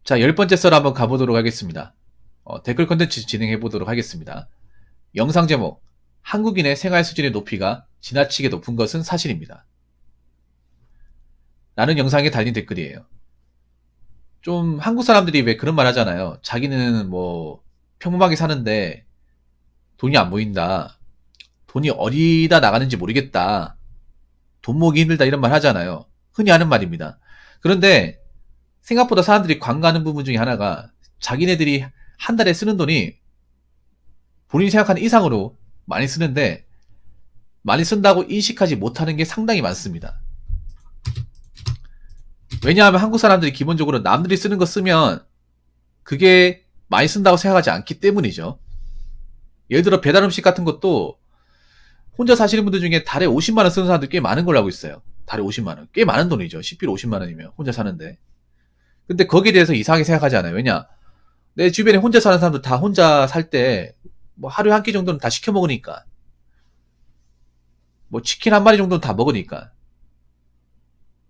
자, 10번째 썰 한번 가보도록 하겠습니다. 댓글 컨텐츠 진행해 보도록 하겠습니다. 영상 제목, 한국인의 생활 수준의 높이가 지나치게 높은 것은 사실입니다. 라는 영상에 달린 댓글이에요. 좀 한국 사람들이 왜 그런 말 하잖아요. 자기는 뭐 평범하게 사는데 돈이 안 보인다. 돈이 어디다 나가는지 모르겠다. 돈 모으기 힘들다 이런 말 하잖아요. 흔히 하는 말입니다. 그런데 생각보다 사람들이 관가하는 부분 중에 하나가 자기네들이 한 달에 쓰는 돈이 본인이 생각하는 이상으로 많이 쓰는데 많이 쓴다고 인식하지 못하는 게 상당히 많습니다. 왜냐하면 한국 사람들이 기본적으로 남들이 쓰는 거 쓰면 그게 많이 쓴다고 생각하지 않기 때문이죠. 예를 들어 배달 음식 같은 것도 혼자 사시는 분들 중에 달에 50만원 쓰는 사람들 꽤 많은 걸로 알고 있어요. 달에 50만원. 꽤 많은 돈이죠. 식비로 50만원이면 혼자 사는데. 근데 거기에 대해서 이상하게 생각하지 않아요. 왜냐? 내 주변에 혼자 사는 사람들 다 혼자 살 때 뭐 하루에 한 끼 정도는 다 시켜 먹으니까. 뭐 치킨 한 마리 정도는 다 먹으니까.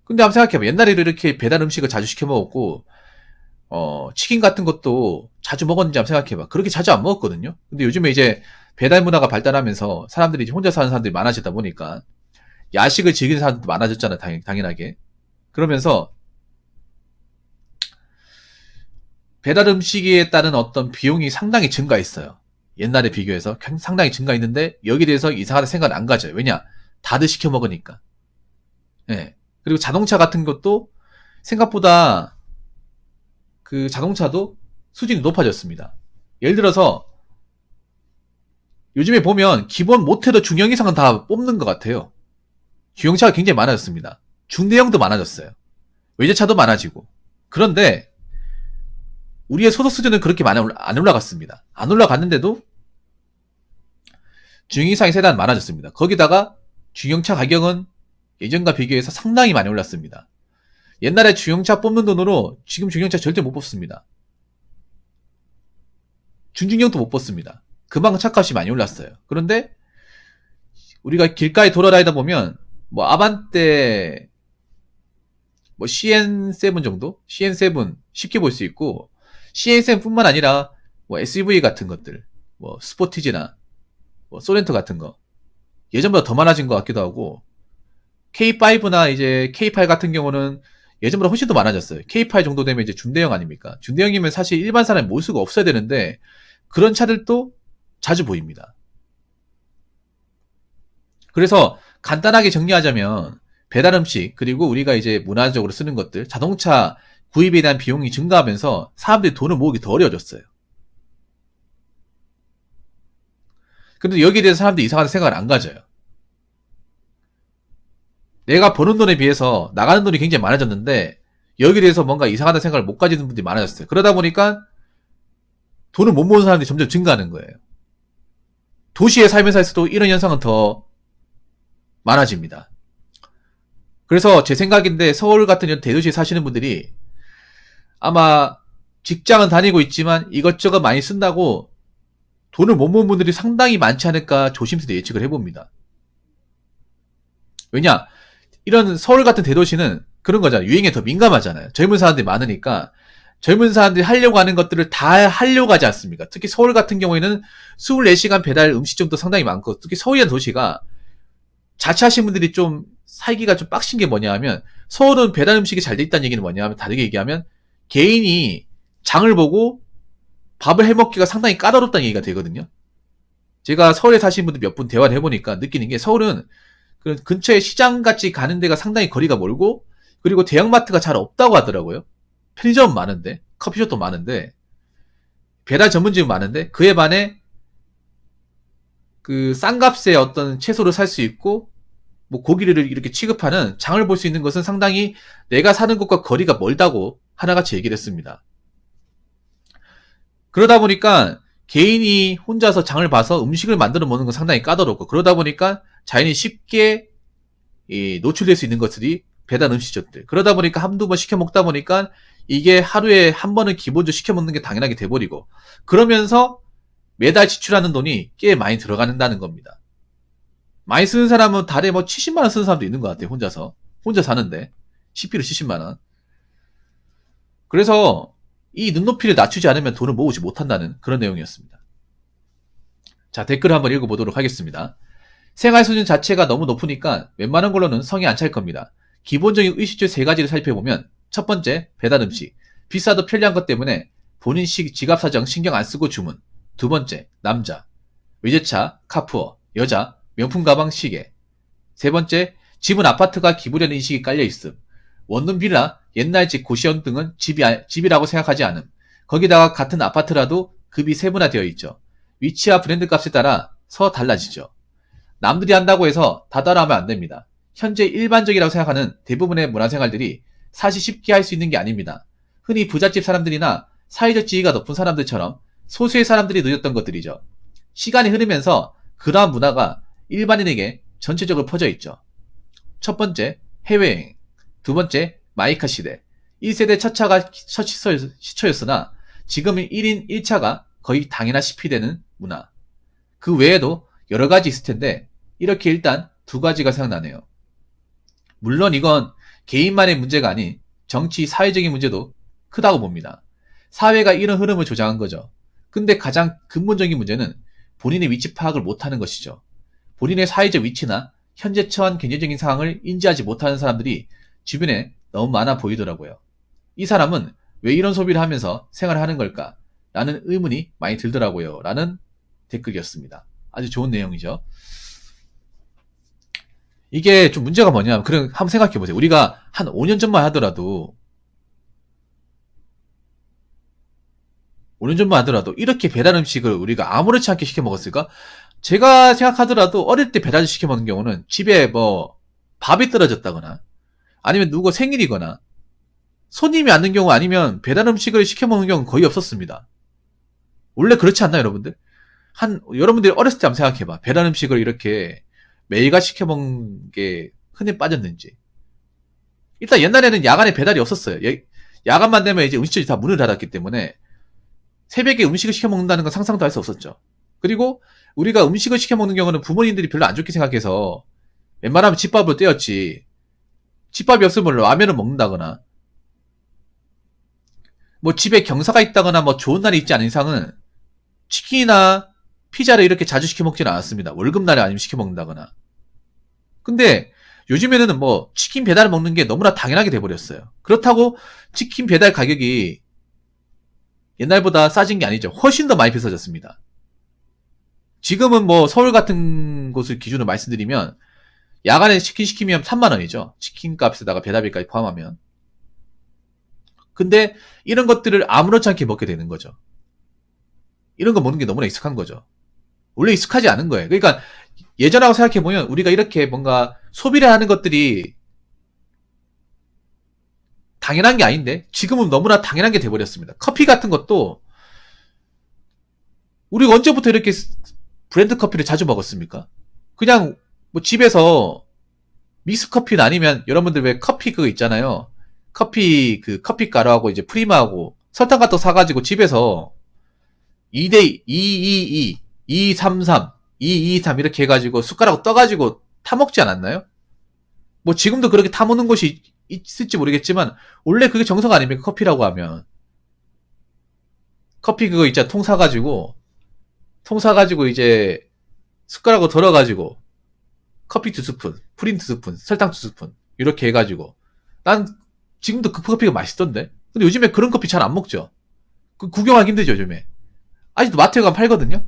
근데 한번 생각해봐. 옛날에도 이렇게 배달 음식을 자주 시켜 먹었고 치킨 같은 것도 자주 먹었는지 한번 생각해봐. 그렇게 자주 안 먹었거든요. 근데 요즘에 이제 배달 문화가 발달하면서 사람들이 이제 혼자 사는 사람들이 많아지다 보니까 야식을 즐기는 사람들도 많아졌잖아. 당연하게. 그러면서 배달 음식에 따른 어떤 비용이 상당히 증가했어요. 옛날에 비교해서 상당히 증가했는데 여기에 대해서 이상하게 생각을 안 가져요. 왜냐? 다들 시켜 먹으니까. 예. 그리고 자동차 같은 것도 생각보다 그 자동차도 수준이 높아졌습니다. 예를 들어서 요즘에 보면 기본 못해도 중형 이상은 다 뽑는 것 같아요. 중형차가 굉장히 많아졌습니다. 중대형도 많아졌어요. 외제차도 많아지고. 그런데 우리의 소득 수준은 그렇게 많이 안 올라갔습니다. 안 올라갔는데도 중형 이상의 세단은 많아졌습니다. 거기다가 중형차 가격은 예전과 비교해서 상당히 많이 올랐습니다. 옛날에 중형차 뽑는 돈으로 지금 중형차 절대 못 뽑습니다. 중중형도 못 뽑습니다. 그만큼 차값이 많이 올랐어요. 그런데 우리가 길가에 돌아다니다 보면 뭐 아반떼 뭐 CN7 정도? CN7 쉽게 볼 수 있고 CN7 뿐만 아니라 뭐 SUV 같은 것들 뭐 스포티지나 뭐 소렌토 같은 거 예전보다 더 많아진 것 같기도 하고 K5나 이제 K8 같은 경우는 예전보다 훨씬 더 많아졌어요. K8 정도 되면 이제 중대형 아닙니까? 중대형이면 사실 일반 사람이 몰 수가 없어야 되는데 그런 차들도 자주 보입니다. 그래서 간단하게 정리하자면 배달 음식 그리고 우리가 이제 문화적으로 쓰는 것들 자동차 구입에 대한 비용이 증가하면서 사람들이 돈을 모으기 더 어려워졌어요. 근데 여기에 대해서 사람들이 이상한 생각을 안 가져요. 내가 버는 돈에 비해서 나가는 돈이 굉장히 많아졌는데 여기에 대해서 뭔가 이상하다는 생각을 못 가지는 분들이 많아졌어요. 그러다 보니까 돈을 못 모으는 사람들이 점점 증가하는 거예요. 도시에 살면서 할수록 이런 현상은 더 많아집니다. 그래서 제 생각인데 서울 같은 이런 대도시에 사시는 분들이 아마 직장은 다니고 있지만 이것저것 많이 쓴다고 돈을 못 모은 분들이 상당히 많지 않을까 조심스레 예측을 해봅니다. 왜냐? 이런 서울 같은 대도시는 그런 거잖아요. 유행에 더 민감하잖아요. 젊은 사람들이 많으니까 젊은 사람들이 하려고 하는 것들을 다 하려고 하지 않습니까? 특히 서울 같은 경우에는 24시간 배달 음식점도 상당히 많고 특히 서울이라는 도시가 자취하시는 분들이 좀 살기가 좀 빡신 게 뭐냐 하면 서울은 배달 음식이 잘 돼 있다는 얘기는 뭐냐 하면 다르게 얘기하면 개인이 장을 보고 밥을 해먹기가 상당히 까다롭다는 얘기가 되거든요. 제가 서울에 사시는 분들 몇 분 대화를 해보니까 느끼는 게 서울은 그 근처에 시장같이 가는 데가 상당히 거리가 멀고 그리고 대형마트가 잘 없다고 하더라고요. 편의점은 많은데 커피숍도 많은데 배달 전문점이 많은데 그에 반해 그 싼 값에 어떤 채소를 살 수 있고 뭐 고기를 이렇게 취급하는 장을 볼 수 있는 것은 상당히 내가 사는 곳과 거리가 멀다고 하나같이 얘기를 했습니다. 그러다 보니까 개인이 혼자서 장을 봐서 음식을 만들어 먹는 건 상당히 까다롭고 그러다 보니까 자연히 쉽게 노출될 수 있는 것들이 배달 음식점들. 그러다 보니까 한두 번 시켜 먹다 보니까 이게 하루에 한 번은 기본적으로 시켜 먹는 게 당연하게 돼버리고 그러면서 매달 지출하는 돈이 꽤 많이 들어간다는 겁니다. 많이 쓰는 사람은 달에 뭐 70만원 쓰는 사람도 있는 것 같아요. 혼자 사는데 식비로 70만원. 그래서 이 눈높이를 낮추지 않으면 돈을 모으지 못한다는 그런 내용이었습니다. 자, 댓글을 한번 읽어보도록 하겠습니다. 생활 수준 자체가 너무 높으니까 웬만한 걸로는 성이 안 찰 겁니다. 기본적인 의식주 세 가지를 살펴보면 첫 번째, 배달 음식. 비싸도 편리한 것 때문에 본인 지갑 사정 신경 안 쓰고 주문. 두 번째, 남자. 외제차, 카푸어. 여자, 명품 가방, 시계. 세 번째, 집은 아파트가 기부라는 인식이 깔려 있음. 원룸 빌라, 옛날 집, 고시원 등은 집이라고 생각하지 않음. 거기다가 같은 아파트라도 급이 세분화되어 있죠. 위치와 브랜드 값에 따라서 달라지죠. 남들이 한다고 해서 다 따라하면 안 됩니다. 현재 일반적이라고 생각하는 대부분의 문화생활들이 사실 쉽게 할 수 있는 게 아닙니다. 흔히 부잣집 사람들이나 사회적 지위가 높은 사람들처럼 소수의 사람들이 누렸던 것들이죠. 시간이 흐르면서 그러한 문화가 일반인에게 전체적으로 퍼져 있죠. 첫 번째, 해외여행. 두 번째, 마이카 시대. 1세대 첫 차가 첫 시초였으나 지금은 1인 1차가 거의 당연하시피 되는 문화. 그 외에도 여러 가지 있을 텐데 이렇게 일단 두 가지가 생각나네요. 물론 이건 개인만의 문제가 아닌 정치, 사회적인 문제도 크다고 봅니다. 사회가 이런 흐름을 조장한 거죠. 근데 가장 근본적인 문제는 본인의 위치 파악을 못하는 것이죠. 본인의 사회적 위치나 현재 처한 경제적인 상황을 인지하지 못하는 사람들이 주변에 너무 많아 보이더라고요. 이 사람은 왜 이런 소비를 하면서 생활을 하는 걸까? 라는 의문이 많이 들더라고요. 라는 댓글이었습니다. 아주 좋은 내용이죠. 이게 좀 문제가 뭐냐면, 그럼 한번 생각해 보세요. 우리가 한 5년 전만 하더라도 이렇게 배달 음식을 우리가 아무렇지 않게 시켜 먹었을까? 제가 생각하더라도 어릴 때 배달 시켜 먹는 경우는 집에 뭐 밥이 떨어졌다거나 아니면 누구 생일이거나 손님이 앉는 경우 아니면 배달 음식을 시켜 먹는 경우는 거의 없었습니다. 원래 그렇지 않나요, 여러분들? 여러분들이 어렸을 때 한번 생각해봐. 배달 음식을 이렇게 매일같이 시켜 먹는 게 흔히 빠졌는지. 일단 옛날에는 야간에 배달이 없었어요. 야간만 되면 이제 음식점이 다 문을 닫았기 때문에 새벽에 음식을 시켜 먹는다는 건 상상도 할 수 없었죠. 그리고 우리가 음식을 시켜 먹는 경우는 부모님들이 별로 안 좋게 생각해서 웬만하면 집밥으로 때웠지. 집밥이 없으면 라면을 먹는다거나 뭐 집에 경사가 있다거나 뭐 좋은 날이 있지 않은 이상은 치킨이나 피자를 이렇게 자주 시켜 먹지는 않았습니다. 월급날에 아니면 시켜 먹는다거나. 근데 요즘에는 뭐 치킨 배달 먹는 게 너무나 당연하게 돼버렸어요. 그렇다고 치킨 배달 가격이 옛날보다 싸진 게 아니죠. 훨씬 더 많이 비싸졌습니다. 지금은 뭐 서울 같은 곳을 기준으로 말씀드리면 야간에 치킨 시키면 3만원이죠. 치킨 값에다가 배달비까지 포함하면. 근데 이런 것들을 아무렇지 않게 먹게 되는 거죠. 이런 거 먹는 게 너무나 익숙한 거죠. 원래 익숙하지 않은 거예요. 그러니까 예전하고 생각해보면 우리가 이렇게 뭔가 소비를 하는 것들이 당연한 게 아닌데 지금은 너무나 당연한 게 돼버렸습니다. 커피 같은 것도 우리가 언제부터 이렇게 브랜드 커피를 자주 먹었습니까? 그냥 뭐 집에서 믹스 커피는 아니면 여러분들 왜 커피 그거 있잖아요. 커피 가루하고 이제 프리마하고 설탕 같은 거 사가지고 집에서 2대 222 233 223 이렇게 해가지고 숟가락 떠가지고 타먹지 않았나요? 뭐 지금도 그렇게 타먹는 곳이 있을지 모르겠지만 원래 그게 정석 아닙니까? 커피라고 하면 커피 그거 있잖아. 통 사가지고 이제 숟가락으로 덜어가지고 커피 2스푼, 프린 2스푼, 설탕 2스푼 이렇게 해가지고 난 지금도 그 커피가 맛있던데. 근데 요즘에 그런 커피 잘 안 먹죠. 그 구경하기 힘들죠, 요즘에. 아직도 마트에 가면 팔거든요.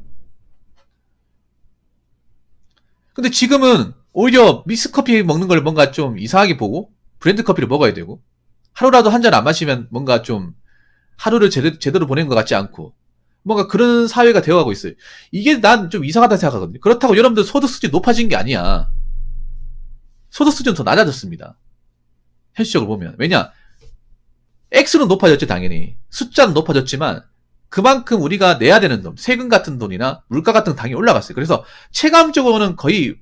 근데 지금은 오히려 믹스 커피 먹는 걸 뭔가 좀 이상하게 보고 브랜드 커피를 먹어야 되고 하루라도 한 잔 안 마시면 뭔가 좀 하루를 제대로 보낸 것 같지 않고 뭔가 그런 사회가 되어가고 있어요. 이게 난 좀 이상하다 생각하거든요. 그렇다고 여러분들 소득 수준이 높아진 게 아니야. 소득 수준은 더 낮아졌습니다. 현실적으로 보면. 왜냐? X는 높아졌지, 당연히. 숫자는 높아졌지만 그만큼 우리가 내야 되는 돈, 세금 같은 돈이나 물가 같은 건 당연히 올라갔어요. 그래서 체감적으로는 거의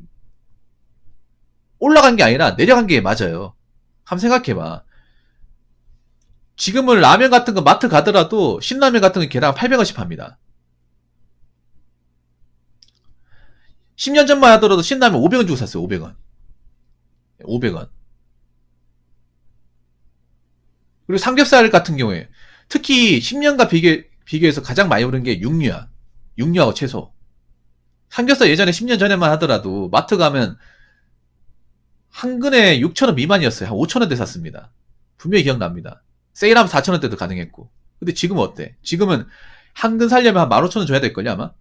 올라간 게 아니라 내려간 게 맞아요. 한번 생각해봐. 지금은 라면 같은 거 마트 가더라도 신라면 같은 거 개당 800원씩 팝니다. 10년 전만 하더라도 신라면 500원 주고 샀어요. 500원. 500원. 그리고 삼겹살 같은 경우에 특히 10년과 비교해서 가장 많이 오른 게 육류야. 육류하고 채소. 삼겹살 예전에 10년 전에만 하더라도 마트 가면 한 근에 6,000원 미만이었어요. 한 5,000원대 샀습니다. 분명히 기억납니다. 세일하면 4,000원대도 가능했고. 근데 지금은 어때? 지금은 한 근 살려면 한 15,000원 줘야 될걸요, 아마?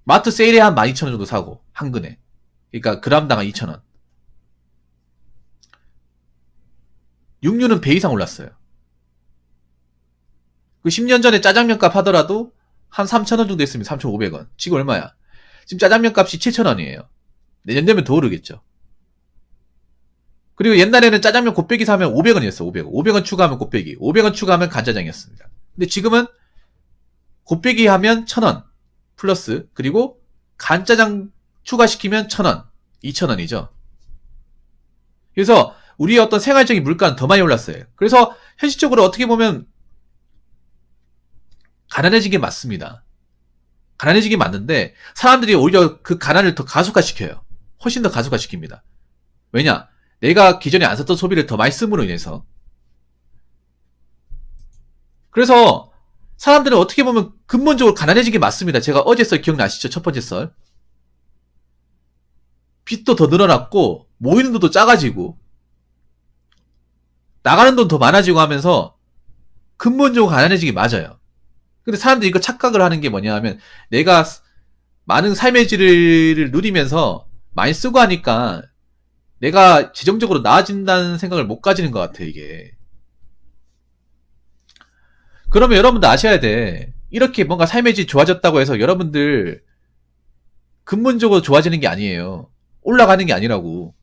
마트 세일에 한 12,000원 정도 사고, 한 근에. 그러니까 그람당 한 2,000원. 육류는 배 이상 올랐어요. 그 10년 전에 짜장면 값 하더라도 한 3,000원 정도 했습니다. 3,500원. 지금 얼마야? 지금 짜장면 값이 7,000원이에요. 내년 되면 더 오르겠죠. 그리고 옛날에는 짜장면 곱빼기 사면 500원이었어, 500원. 500원 추가하면 곱빼기. 500원 추가하면 간짜장이었습니다. 근데 지금은 곱빼기 하면 1,000원. 플러스, 그리고 간짜장 추가시키면 1,000원. 2,000원이죠. 그래서 우리의 어떤 생활적인 물가는 더 많이 올랐어요. 그래서 현실적으로 어떻게 보면 가난해진 게 맞습니다. 가난해진 게 맞는데 사람들이 오히려 그 가난을 더 가속화시켜요. 훨씬 더 가속화시킵니다. 왜냐? 내가 기존에 안 썼던 소비를 더 많이 씀으로 인해서. 그래서 사람들은 어떻게 보면 근본적으로 가난해진 게 맞습니다. 제가 어제 썰 기억나시죠? 첫 번째 썰. 빚도 더 늘어났고 모이는 돈도 작아지고 나가는 돈 더 많아지고 하면서 근본적으로 가난해진 게 맞아요. 근데 사람들이 이거 착각을 하는 게 뭐냐 하면 내가 많은 삶의 질을 누리면서 많이 쓰고 하니까 내가 재정적으로 나아진다는 생각을 못 가지는 것 같아, 이게. 그러면 여러분들 아셔야 돼. 이렇게 뭔가 삶의 질 좋아졌다고 해서 여러분들 근본적으로 좋아지는 게 아니에요. 올라가는 게 아니라고.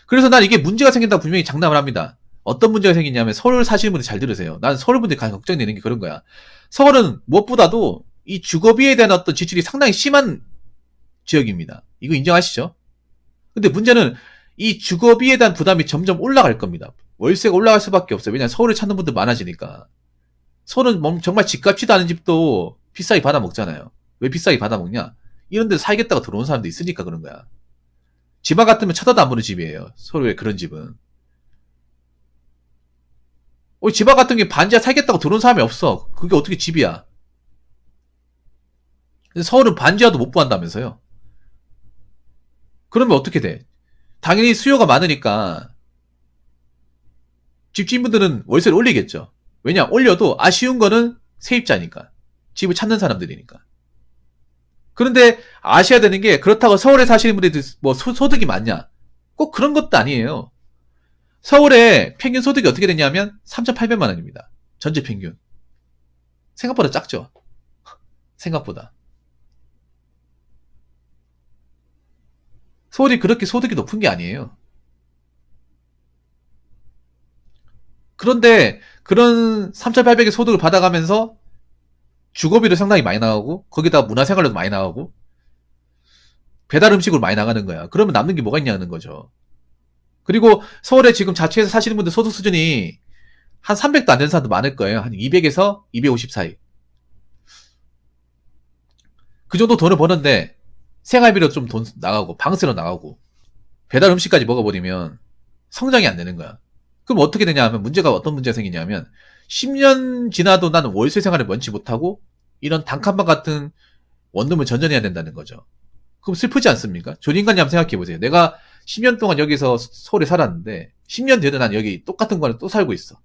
그래서 난 이게 문제가 생긴다고 분명히 장담을 합니다. 어떤 문제가 생기냐면 서울 사시는 분들 잘 들으세요. 난 서울 분들이 가장 걱정되는 게 그런 거야. 서울은 무엇보다도 이 주거비에 대한 어떤 지출이 상당히 심한 지역입니다. 이거 인정하시죠? 근데 문제는 이 주거비에 대한 부담이 점점 올라갈 겁니다. 월세가 올라갈 수밖에 없어요. 왜냐하면 서울을 찾는 분들 많아지니까. 서울은 정말 집값지도 않은 집도 비싸게 받아먹잖아요. 왜 비싸게 받아먹냐? 이런 데서 살겠다고 들어온 사람도 있으니까 그런 거야. 지방 같으면 쳐다도 안 보는 집이에요. 서울에 그런 집은. 지방 같은 게 반지하 살겠다고 들어온 사람이 없어. 그게 어떻게 집이야? 근데 서울은 반지하도 못 구한다면서요. 그러면 어떻게 돼? 당연히 수요가 많으니까 집주인분들은 월세를 올리겠죠. 왜냐? 올려도 아쉬운 거는 세입자니까. 집을 찾는 사람들이니까. 그런데 아셔야 되는 게 그렇다고 서울에 사시는 분들이 뭐 소득이 많냐? 꼭 그런 것도 아니에요. 서울의 평균 소득이 어떻게 되냐면 3,800만 원입니다. 전체 평균. 생각보다 작죠? 생각보다. 서울이 그렇게 소득이 높은 게 아니에요. 그런데 그런 3,800의 소득을 받아가면서 주거비도 상당히 많이 나가고 거기다 문화생활료도 많이 나가고 배달 음식으로 많이 나가는 거야. 그러면 남는 게 뭐가 있냐는 거죠. 그리고 서울에 지금 자취해서 사시는 분들 소득 수준이 한 300도 안 되는 사람도 많을 거예요. 한 200에서 250 사이. 그 정도 돈을 버는데 생활비로 좀 돈 나가고 방세로 나가고 배달 음식까지 먹어버리면 성장이 안 되는 거야. 그럼 어떻게 되냐 하면 문제가 어떤 문제가 생기냐면 10년 지나도 나는 월세 생활을 면치 못하고 이런 단칸방 같은 원룸을 전전해야 된다는 거죠. 그럼 슬프지 않습니까? 존인간이 한번 생각해보세요. 내가 10년 동안 여기서 서울에 살았는데 10년 뒤에도 난 여기 똑같은 거를 또 살고 있어.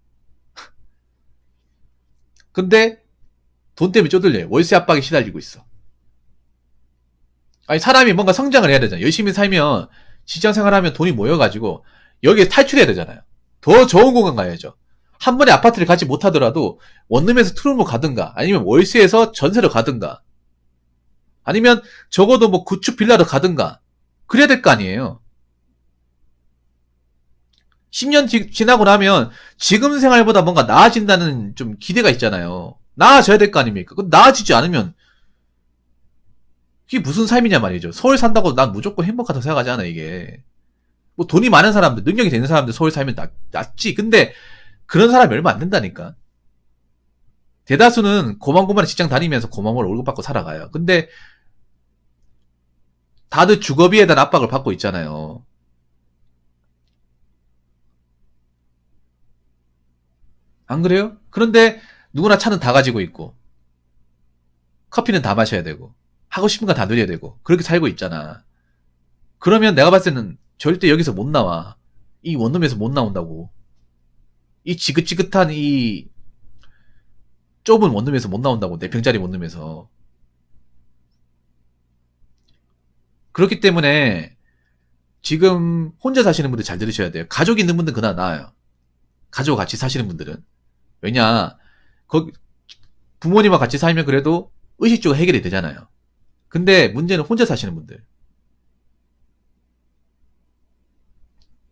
근데 돈 때문에 쪼들려요. 월세 압박에 시달리고 있어. 아니 사람이 뭔가 성장을 해야 되잖아요. 열심히 살면 직장 생활하면 돈이 모여가지고 여기에 탈출해야 되잖아요. 더 좋은 공간 가야죠. 한 번에 아파트를 가지 못하더라도 원룸에서 투룸으로 가든가 아니면 월세에서 전세로 가든가 아니면 적어도 뭐 구축 빌라로 가든가 그래야 될 거 아니에요. 10년 지나고 나면 지금 생활보다 뭔가 나아진다는 좀 기대가 있잖아요. 나아져야 될 거 아닙니까? 나아지지 않으면 이게 무슨 삶이냐 말이죠. 서울 산다고 난 무조건 행복하다고 생각하지 않아, 이게. 뭐 돈이 많은 사람들, 능력이 되는 사람들 서울 살면 낫지. 근데 그런 사람이 얼마 안 된다니까. 대다수는 고만고만한 직장 다니면서 고만고만 월급 받고 살아가요. 근데 다들 주거비에 대한 압박을 받고 있잖아요. 안 그래요? 그런데 누구나 차는 다 가지고 있고 커피는 다 마셔야 되고 하고 싶은 거 다 누려야 되고 그렇게 살고 있잖아. 그러면 내가 봤을 때는 절대 여기서 못 나와. 이 원룸에서 못 나온다고. 이 지긋지긋한 이 좁은 원룸에서 못 나온다고. 4평짜리 원룸에서. 그렇기 때문에 지금 혼자 사시는 분들 잘 들으셔야 돼요. 가족 있는 분들은 그나마 나아요. 가족 같이 사시는 분들은. 왜냐, 거기 부모님과 같이 살면 그래도 의식적으로 해결이 되잖아요. 근데 문제는 혼자 사시는 분들.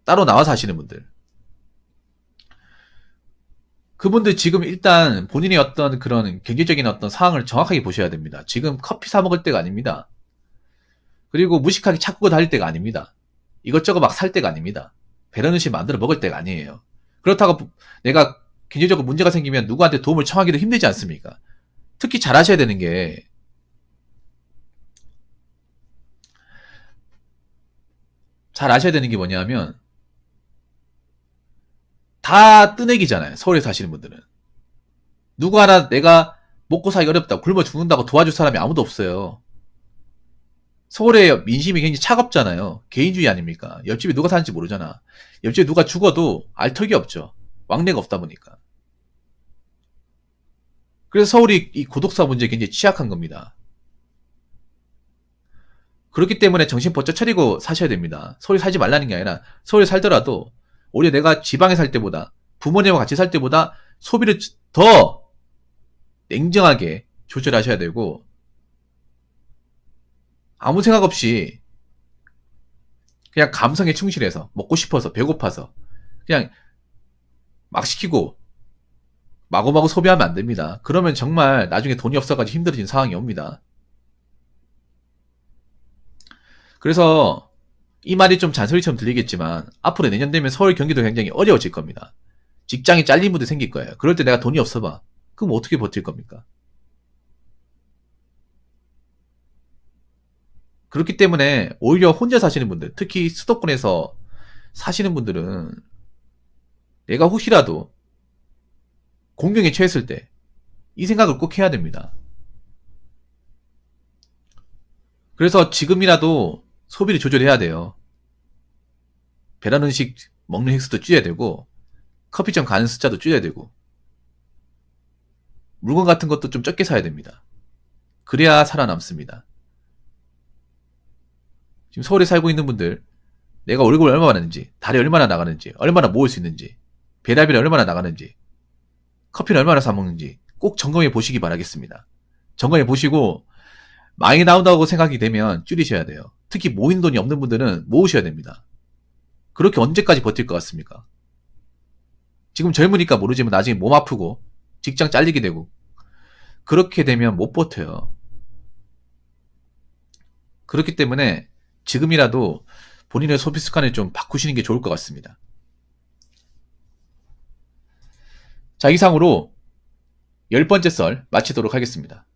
따로 나와 사시는 분들. 그분들 지금 일단 본인의 어떤 그런 경제적인 어떤 상황을 정확하게 보셔야 됩니다. 지금 커피 사 먹을 때가 아닙니다. 그리고 무식하게 찾고 다닐 때가 아닙니다. 이것저것 막 살 때가 아닙니다. 배런 음식 만들어 먹을 때가 아니에요. 그렇다고 내가 경제적으로 문제가 생기면 누구한테 도움을 청하기도 힘들지 않습니까? 특히 잘 하셔야 되는 게 뭐냐면 다 뜨내기잖아요. 서울에 사시는 분들은. 누구 하나 내가 먹고 살기 어렵다, 굶어 죽는다고 도와줄 사람이 아무도 없어요. 서울의 민심이 굉장히 차갑잖아요. 개인주의 아닙니까? 옆집에 누가 사는지 모르잖아. 옆집에 누가 죽어도 알 턱이 없죠. 왕래가 없다 보니까. 그래서 서울이 이 고독사 문제에 굉장히 취약한 겁니다. 그렇기 때문에 정신 번쩍 차리고 사셔야 됩니다. 서울에 살지 말라는 게 아니라 서울에 살더라도 오히려 내가 지방에 살 때보다 부모님과 같이 살 때보다 소비를 더 냉정하게 조절하셔야 되고 아무 생각 없이 그냥 감성에 충실해서 먹고 싶어서 배고파서 그냥 막 시키고 마구마구 소비하면 안 됩니다. 그러면 정말 나중에 돈이 없어가지고 힘들어진 상황이 옵니다. 그래서 이 말이 좀 잔소리처럼 들리겠지만 앞으로 내년 되면 서울 경기도 굉장히 어려워질 겁니다. 직장이 잘린 분들 생길 거예요. 그럴 때 내가 돈이 없어 봐. 그럼 어떻게 버틸 겁니까? 그렇기 때문에 오히려 혼자 사시는 분들, 특히 수도권에서 사시는 분들은 내가 혹시라도 공경에 처했을 때 이 생각을 꼭 해야 됩니다. 그래서 지금이라도 소비를 조절해야 돼요. 배달 음식 먹는 횟수도 줄여야 되고 커피점 가는 숫자도 줄여야 되고 물건 같은 것도 좀 적게 사야 됩니다. 그래야 살아남습니다. 지금 서울에 살고 있는 분들 내가 월급을 얼마 받는지, 달에 얼마나 나가는지, 얼마나 모을 수 있는지, 배달비는 얼마나 나가는지, 커피는 얼마나 사 먹는지 꼭 점검해 보시기 바라겠습니다. 점검해 보시고 많이 나온다고 생각이 되면 줄이셔야 돼요. 특히 모인 돈이 없는 분들은 모으셔야 됩니다. 그렇게 언제까지 버틸 것 같습니까? 지금 젊으니까 모르지만 나중에 몸 아프고 직장 잘리게 되고 그렇게 되면 못 버텨요. 그렇기 때문에 지금이라도 본인의 소비 습관을 좀 바꾸시는 게 좋을 것 같습니다. 자, 이상으로 10번째 썰 마치도록 하겠습니다.